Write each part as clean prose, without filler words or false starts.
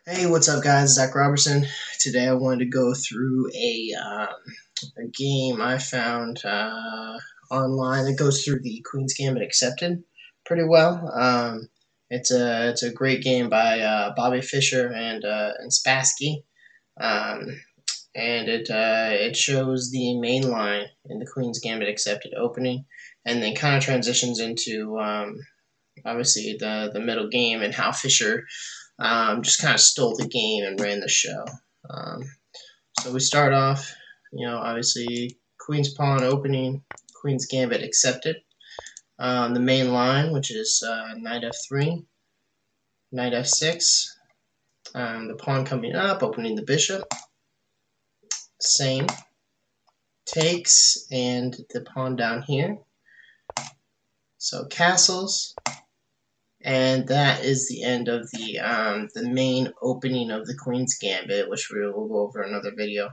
Hey, what's up, guys? Zach Robertson. Today, I wanted to go through a game I found online that goes through the Queen's Gambit Accepted pretty well. It's a great game by Bobby Fischer and Spassky, um, and it shows the main line in the Queen's Gambit Accepted opening, and then kind of transitions into obviously the middle game and how Fischer just kind of stole the game and ran the show. Um, so we start off, obviously Queen's Pawn opening, Queen's Gambit accepted. The main line, which is Knight F3, Knight F6. The pawn coming up, opening the bishop. Same. Takes, and the pawn down here. So castles. And that is the end of the main opening of the Queen's Gambit, which we will go over in another video.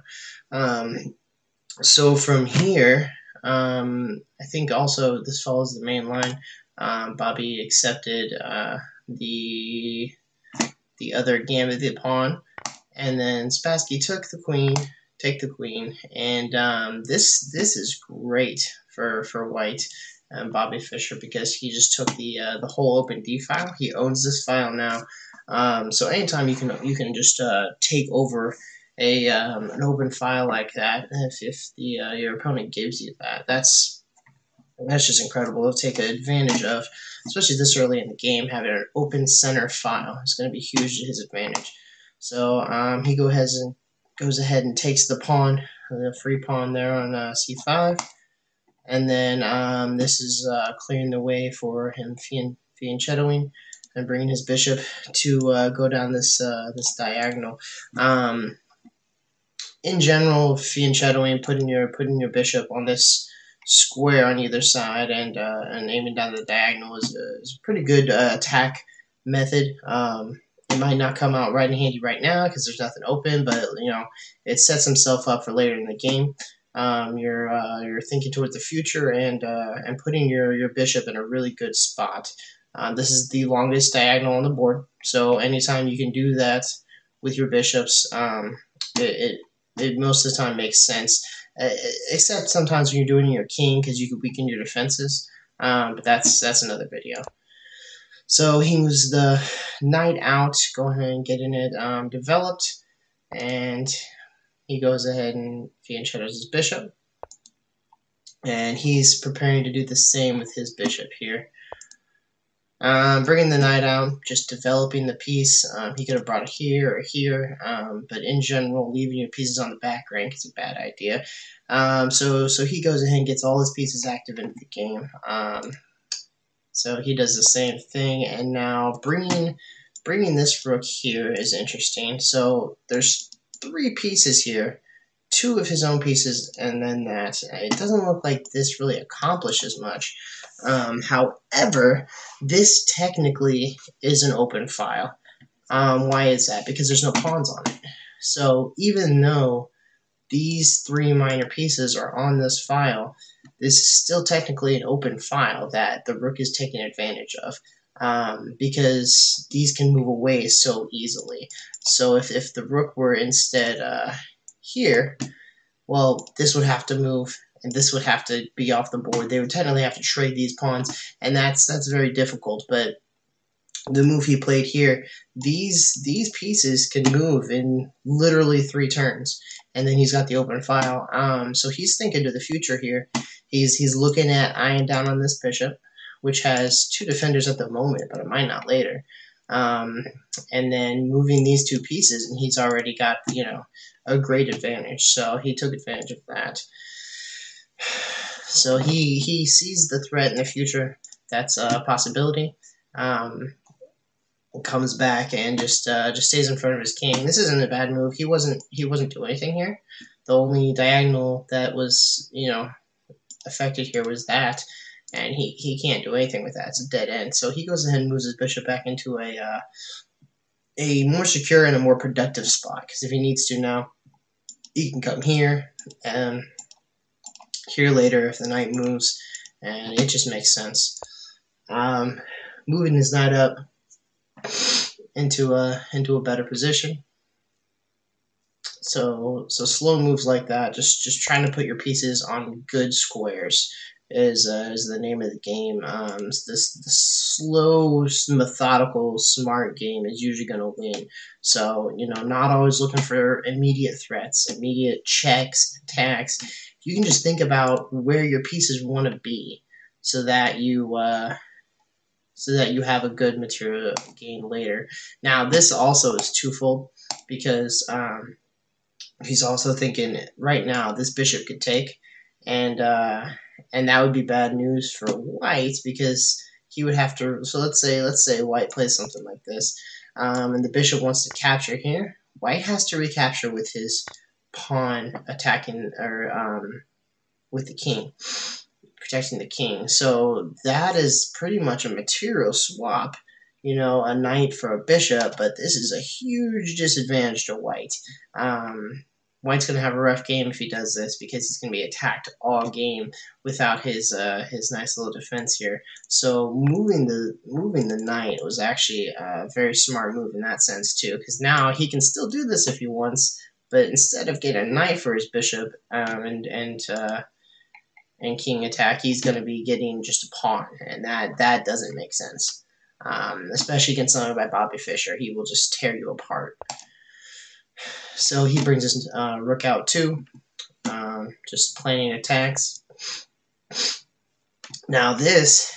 So from here, I think also this follows the main line. Bobby accepted the other gambit, the pawn, and then Spassky took the queen, take the queen, and this is great for white. Bobby Fischer, because he just took the whole open D file. He owns this file now, so anytime you can just take over an open file like that, if your opponent gives you that, that's just incredible. He'll take advantage of, especially this early in the game, having an open center file. It's going to be huge to his advantage. So he goes ahead and takes the pawn, the free pawn there on c5. And then this is clearing the way for him fianchettoing and bringing his bishop to go down this this diagonal. In general, fianchettoing, putting your bishop on this square on either side and aiming down the diagonal is a pretty good attack method. It might not come out right and handy right now because there's nothing open, but it sets himself up for later in the game. You're thinking toward the future and putting your bishop in a really good spot. This is the longest diagonal on the board, so anytime you can do that with your bishops, it most of the time makes sense. Except sometimes when you're doing your king, because you can weaken your defenses. But that's another video. So he moves the knight out. Go ahead and getting it developed, and he goes ahead and fianchettos his bishop. And he's preparing to do the same with his bishop here. Bringing the knight out, just developing the piece. He could have brought it here or here, but in general, leaving your pieces on the back rank is a bad idea. So he goes ahead and gets all his pieces active into the game. So he does the same thing, and now bringing this rook here is interesting. So there's 3 pieces here, 2 of his own pieces, and then that. It doesn't look like this really accomplishes much. However, this technically is an open file. Why is that? Because there's no pawns on it. So even though these 3 minor pieces are on this file, this is still technically an open file that the rook is taking advantage of, because these can move away so easily. So if the rook were instead here, well, this would have to move, and this would have to be off the board. They would technically have to trade these pawns, and that's very difficult. But the move he played here, these pieces can move in literally 3 turns, and then he's got the open file. So he's thinking to the future here. He's looking at eyeing down on this bishop, which has 2 defenders at the moment, but it might not later. And then moving these 2 pieces, and he's already got a great advantage. So he took advantage of that. So he sees the threat in the future. That's a possibility. Comes back and just stays in front of his king. This isn't a bad move. He wasn't doing anything here. The only diagonal that was affected here was that, and he can't do anything with that. It's a dead end. So he goes ahead and moves his bishop back into a more secure and a more productive spot, because if he needs to now, he can come here and here later if the knight moves, and it just makes sense. Moving his knight up, into a better position. So slow moves like that, just trying to put your pieces on good squares is the name of the game. The slow, methodical, smart game is usually going to win. So not always looking for immediate threats, immediate checks, attacks. You can just think about where your pieces want to be, so that you have a good material gain later. Now this also is twofold, because he's also thinking right now this bishop could take, and that would be bad news for white, because he would have to. So let's say white plays something like this, and the bishop wants to capture here. White has to recapture with his pawn attacking, or with the king, protecting the king. So that is pretty much a material swap. A knight for a bishop, but this is a huge disadvantage to white. White's going to have a rough game if he does this, because he's going to be attacked all game without his nice little defense here. So moving the knight was actually a very smart move in that sense too, because now he can still do this if he wants, but instead of getting a knight for his bishop and king attack, he's going to be getting just a pawn, and that doesn't make sense. Especially against someone by Bobby Fischer, he will just tear you apart. So he brings his rook out too, just planning attacks. Now this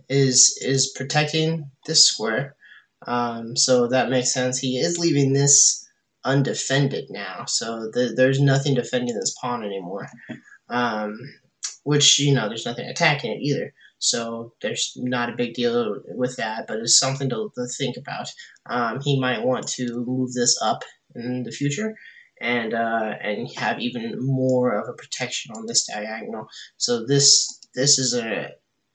is protecting this square, so that makes sense. He is leaving this undefended now, so there's nothing defending this pawn anymore. Which, there's nothing attacking it either. So there's not a big deal with that, but it's something to think about. He might want to move this up in the future, and have even more of a protection on this diagonal. So this is an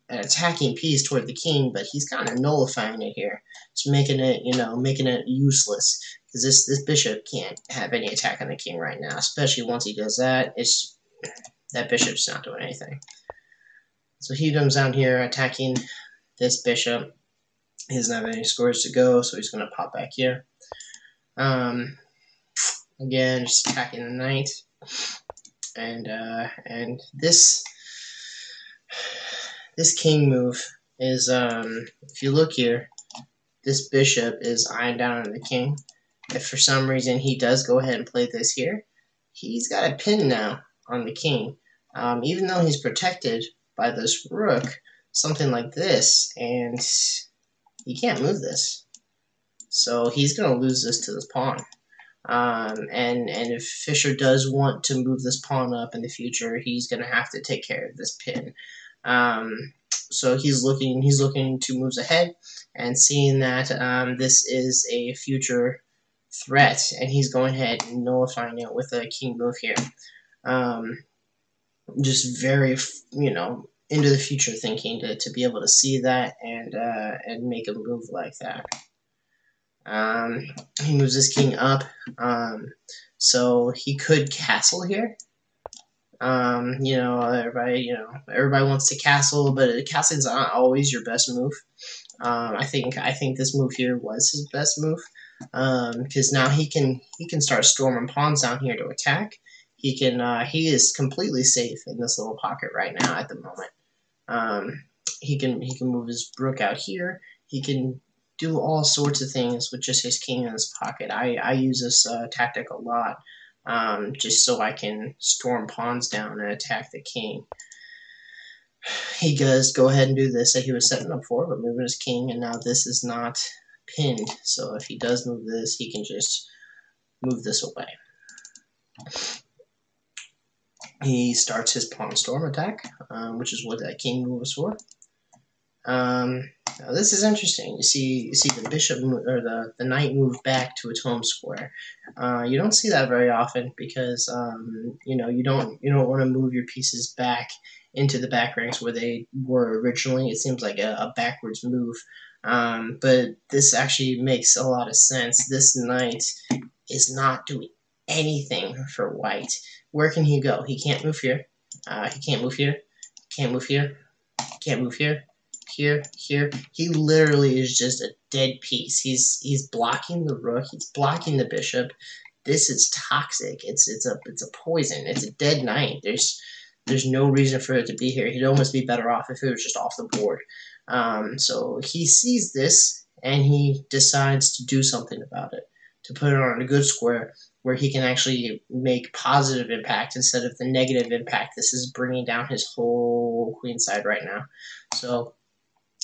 attacking piece toward the king, but he's kind of nullifying it here. It's making it useless, because this bishop can't have any attack on the king right now, especially once he does that. That bishop's not doing anything. So he comes down here attacking this bishop. He doesn't have any squares to go, so he's going to pop back here. Again, just attacking the knight. And this king move is, if you look here, this bishop is eyeing down on the king. If for some reason he does go ahead and play this here, he's got a pin now on the king. Even though he's protected by this rook, something like this, and he can't move this. So he's going to lose this to this pawn. And if Fischer does want to move this pawn up in the future, he's going to have to take care of this pin. So he's looking 2 moves ahead, and seeing that this is a future threat, and he's going ahead and nullifying it with a king move here. Just very, into the future thinking to be able to see that and make a move like that. He moves his king up, so he could castle here. Everybody wants to castle, but castling's not always your best move. I think this move here was his best move, because now he can start storming pawns down here to attack. He is completely safe in this little pocket right now at the moment. He can move his rook out here. He can do all sorts of things with just his king in his pocket. I use this tactic a lot, just so I can storm pawns down and attack the king. He does go ahead and do this that he was setting up for, but moving his king, and now this is not pinned. So if he does move this, he can just move this away. He starts his pawn storm attack, which is what that king move was for. Now this is interesting. You see the bishop or the knight move back to its home square. You don't see that very often, because you don't want to move your pieces back into the back ranks where they were originally. It seems like a backwards move, but this actually makes a lot of sense. This knight is not doing anything for white. Where can he go? He can't move here. He can't move here. Can't move here. Can't move here. here, here. He literally is just a dead piece. He's blocking the rook. He's blocking the bishop. This is toxic. It's a poison. It's a dead knight. There's no reason for it to be here. He'd almost be better off if it was just off the board. So he sees this and he decides to do something about it, to put it on a good square where he can actually make positive impact instead of the negative impact this is bringing down his whole queen side right now. So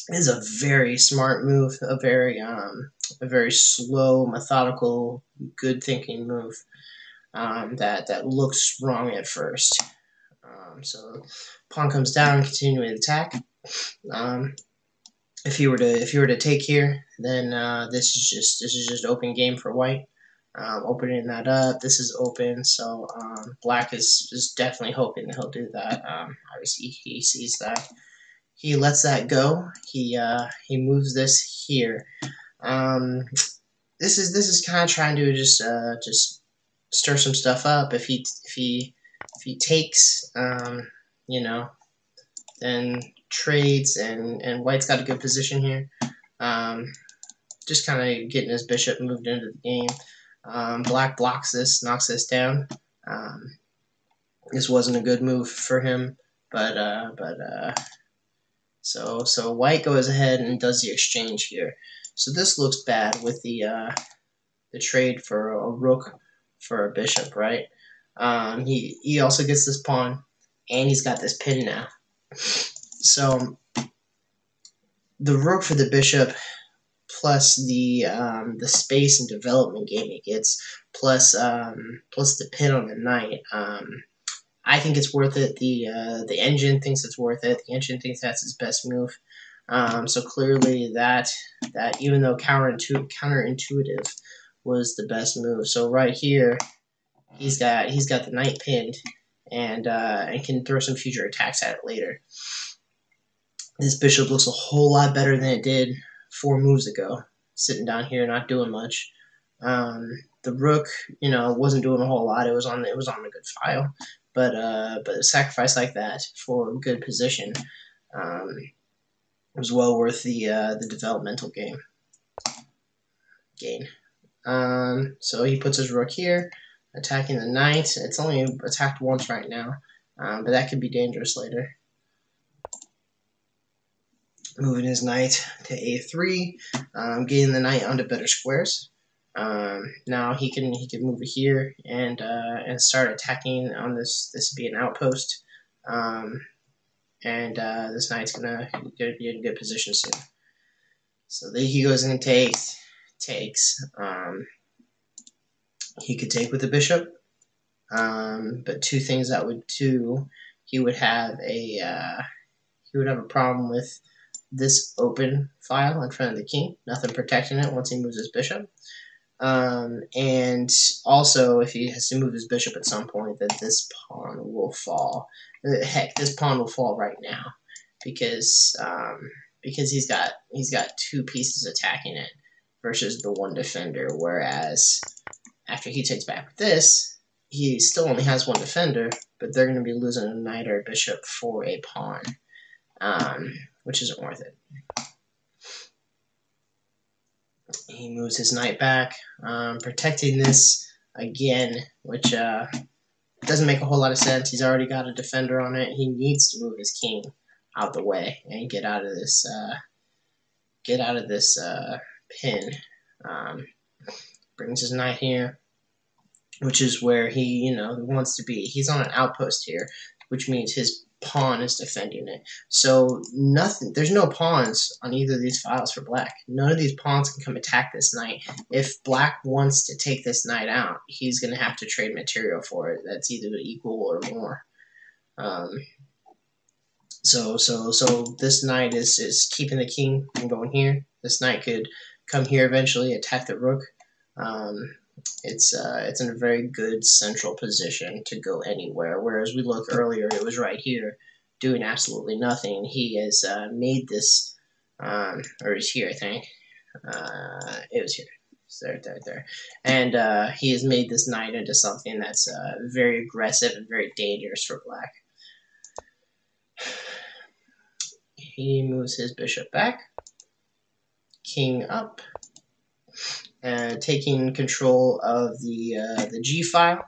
it is a very smart move, a very slow, methodical, good thinking move that looks wrong at first. So pawn comes down, continuing the attack. If you were to take here, then this is just open game for white. Opening that up, this is open, so black is definitely hoping that he'll do that. Obviously, he sees that. He lets that go. He moves this here. This is kind of trying to just stir some stuff up. If he takes, you know, then trades and white's got a good position here. Just kind of getting his bishop moved into the game. Black blocks this, knocks this down. This wasn't a good move for him, so white goes ahead and does the exchange here. So this looks bad with the trade for a rook for a bishop, right? He also gets this pawn, and he's got this pin now. So the rook for the bishop, plus the space and development gain it gets, plus the pin on the knight. I think it's worth it. The engine thinks it's worth it. The engine thinks that's his best move. So clearly that even though counterintuitive was the best move. So right here, he's got the knight pinned, and can throw some future attacks at it later. This bishop looks a whole lot better than it did 4 moves ago, sitting down here not doing much. The rook, wasn't doing a whole lot. It was on a good file, but a sacrifice like that for a good position was well worth the developmental gain. So he puts his rook here, attacking the knight. It's only attacked once right now, but that could be dangerous later. Moving his knight to a3, getting the knight onto better squares. Now he can move it here and start attacking on this. This would be an outpost, and this knight's gonna be in a good position soon. So then he goes in and takes. He could take with the bishop, but 2 things that would do. He would have a problem with this open file in front of the king, nothing protecting it once he moves his bishop. And also, if he has to move his bishop at some point, that this pawn will fall. Heck, this pawn will fall right now because he's got 2 pieces attacking it versus the 1 defender. Whereas after he takes back with this, he still only has 1 defender, but they're going to be losing a knight or a bishop for a pawn. Which isn't worth it. He moves his knight back, protecting this again, which doesn't make a whole lot of sense. He's already got a defender on it. He needs to move his king out the way and get out of this pin. Brings his knight here, which is where he wants to be. He's on an outpost here, which means his pawn is defending it. So there's no pawns on either of these files for black. None of these pawns can come attack this knight. If black wants to take this knight out, he's going to have to trade material for it. That's either equal or more. So this knight is keeping the king from going here. This knight could come here eventually, attack the rook. It's in a very good central position to go anywhere. Whereas we looked earlier, it was right here, doing absolutely nothing. He has made this, or it's here, I think. It was here. It's there. And he has made this knight into something that's very aggressive and very dangerous for black. he moves his bishop back, king up, taking control of the G file.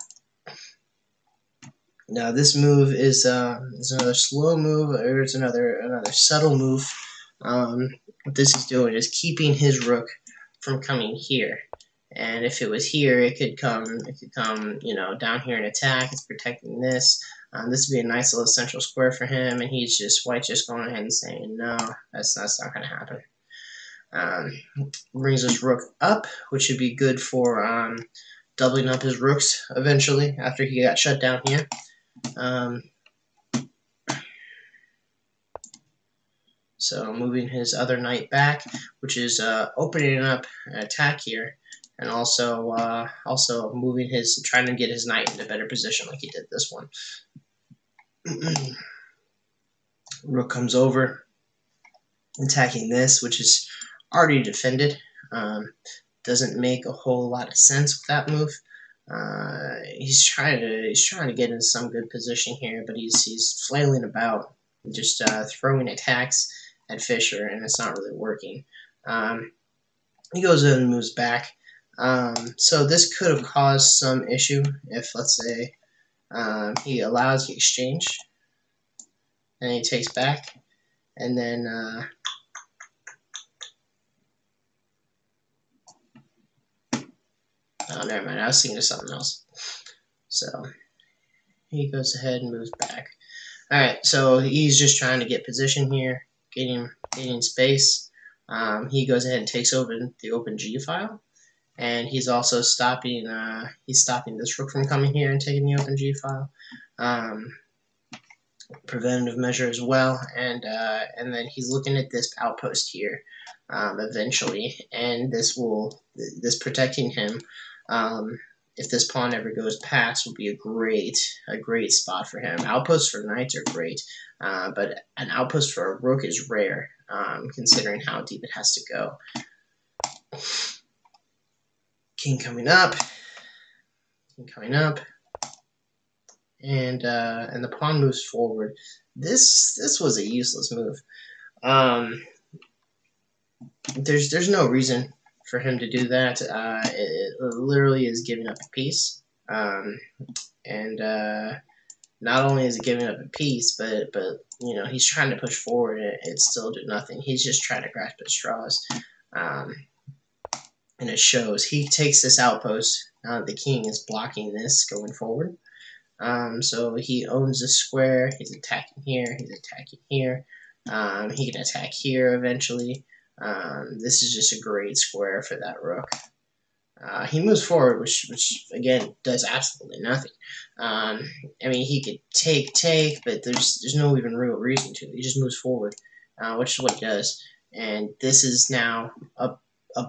Now this move is another slow move, or it's another subtle move. What this is doing is keeping his rook from coming here. And if it was here, it could come, you know, down here and attack. It's protecting this. This would be a nice little central square for him, and he's just white just going ahead and saying no, that's not going to happen. Brings his rook up, which should be good for doubling up his rooks eventually after he got shut down here. So moving his other knight back, which is opening up an attack here, and also moving trying to get his knight into better position like he did this one. Rook comes over, attacking this, which is already defended. Doesn't make a whole lot of sense with that move. He's trying to get in some good position here, but he's flailing about, just throwing attacks at Fischer, and it's not really working. He goes in and moves back. So this could have caused some issue if, let's say, he allows the exchange, and he takes back, and then oh, never mind. I was thinking of something else. So he goes ahead and moves back. All right. So he's just trying to get position here, getting space. He goes ahead and takes over the open G file, and he's also stopping. He's stopping this rook from coming here and taking the open G file. Preventative measure as well, and then he's looking at this outpost here eventually, and this protecting him. If this pawn ever goes past, will be a great spot for him. Outposts for knights are great, but an outpost for a rook is rare, considering how deep it has to go. King coming up, and the pawn moves forward. This was a useless move. There's no reason for him to do that. It literally is giving up a piece, and not only is it giving up a piece, but you know, he's trying to push forward, and it still did nothing. He's just trying to grasp at straws, and it shows. He takes this outpost. The king is blocking this going forward. So he owns the square. He's attacking here. He's attacking here. He can attack here eventually. This is just a great square for that rook. He moves forward, which again does absolutely nothing. I mean, he could take, but there's no even real reason to. He just moves forward, which is what he does. And this is now a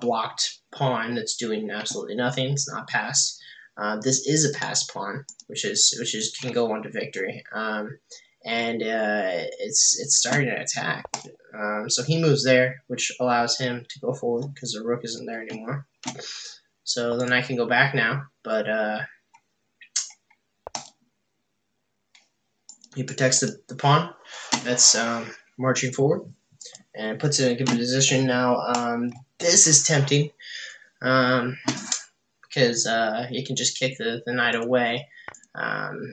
blocked pawn that's doing absolutely nothing. It's not passed. This is a passed pawn, which can go on to victory. And it's starting to attack. So he moves there, which allows him to go forward because the rook isn't there anymore. So then I can go back now, but he protects the pawn that's marching forward and puts it in a good position. Now this is tempting because he can just kick the knight away.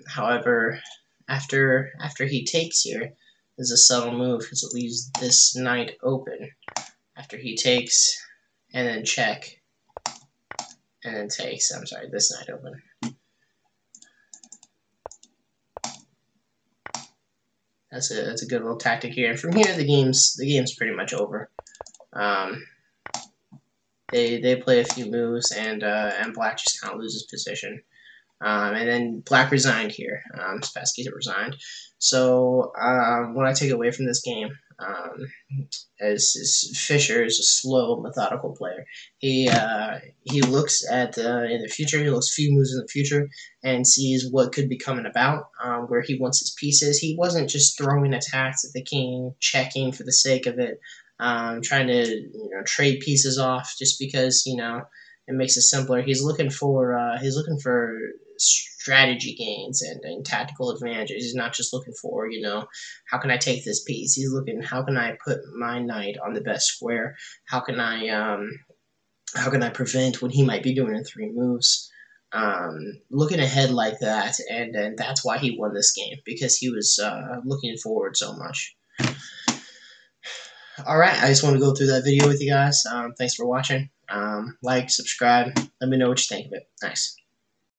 However, after he takes here, there's a subtle move because it leaves this knight open. After he takes, and then check, and then takes. I'm sorry, this knight open. That's a good little tactic here. And from here, the game's pretty much over. They play a few moves, and black just kind of loses position. And then black resigned here. Spassky resigned. So what I take away from this game is Fischer is a slow, methodical player. He looks at in the future. He looks a few moves in the future and sees what could be coming about, where he wants his pieces. He wasn't just throwing attacks at the king, checking for the sake of it, trying to trade pieces off just because It makes it simpler. He's looking for strategy gains and tactical advantages. He's not just looking for, how can I take this piece. He's looking, how can I put my knight on the best square? How can I prevent what he might be doing in 3 moves? Looking ahead like that, and that's why he won this game, because he was looking forward so much. Alright, I just want to go through that video with you guys. Thanks for watching. Like, subscribe, let me know what you think of it. Nice.